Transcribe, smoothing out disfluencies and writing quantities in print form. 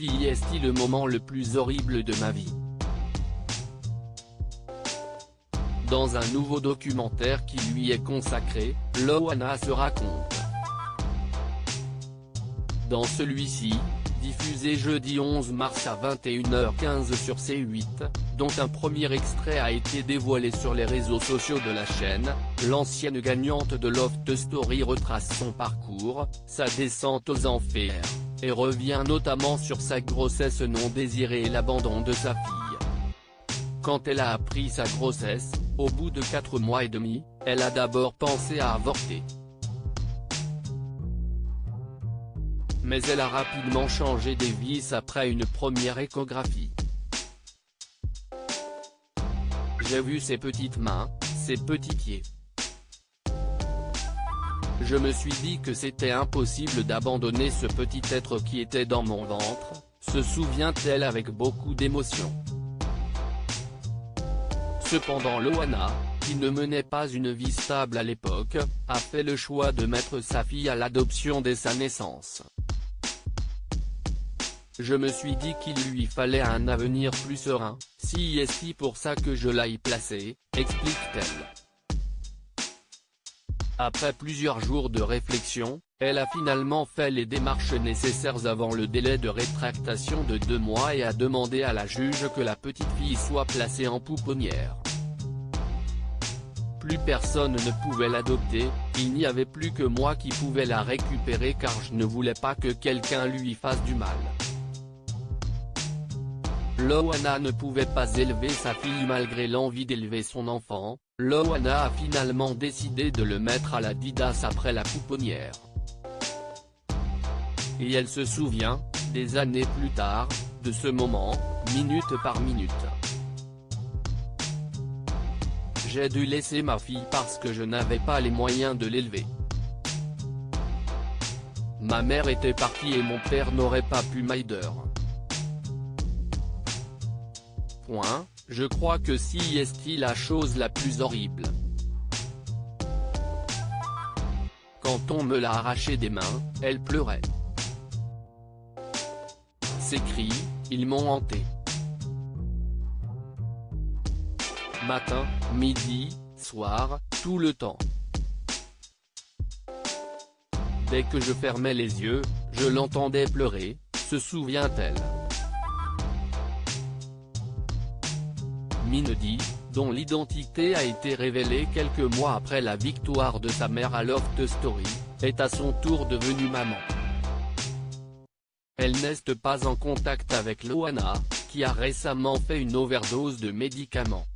est le moment le plus horrible de ma vie. Dans un nouveau documentaire qui lui est consacré, Loana se raconte. Dans celui-ci, diffusé jeudi 11 mars à 21h15 sur C8, dont un premier extrait a été dévoilé sur les réseaux sociaux de la chaîne, l'ancienne gagnante de Love Story retrace son parcours, sa descente aux enfers, et revient notamment sur sa grossesse non désirée et l'abandon de sa fille. Quand elle a appris sa grossesse, au bout de 4 mois et demi, elle a d'abord pensé à avorter. Mais elle a rapidement changé des vies après une première échographie. J'ai vu ses petites mains, ses petits pieds. Je me suis dit que c'était impossible d'abandonner ce petit être qui était dans mon ventre, se souvient-elle avec beaucoup d'émotion. Cependant Loana, qui ne menait pas une vie stable à l'époque, a fait le choix de mettre sa fille à l'adoption dès sa naissance. Je me suis dit qu'il lui fallait un avenir plus serein, c'est pour ça que je l'ai placée, explique-t-elle. Après plusieurs jours de réflexion, elle a finalement fait les démarches nécessaires avant le délai de rétractation de 2 mois et a demandé à la juge que la petite fille soit placée en pouponnière. Plus personne ne pouvait l'adopter, il n'y avait plus que moi qui pouvais la récupérer car je ne voulais pas que quelqu'un lui fasse du mal. Loana ne pouvait pas élever sa fille malgré l'envie d'élever son enfant, Loana a finalement décidé de le mettre à la Didas après la pouponnière. Et elle se souvient, des années plus tard, de ce moment, minute par minute. J'ai dû laisser ma fille parce que je n'avais pas les moyens de l'élever. Ma mère était partie et mon père n'aurait pas pu m'aider. Je crois que c'est la chose la plus horrible. Quand on me l'a arrachée des mains, elle pleurait. Ces cris, ils m'ont hanté. Matin, midi, soir, tout le temps. Dès que je fermais les yeux, je l'entendais pleurer, se souvient-elle. Mindy, dont l'identité a été révélée quelques mois après la victoire de sa mère à Love Story, est à son tour devenue maman. Elle n'est pas en contact avec Loana, qui a récemment fait une overdose de médicaments.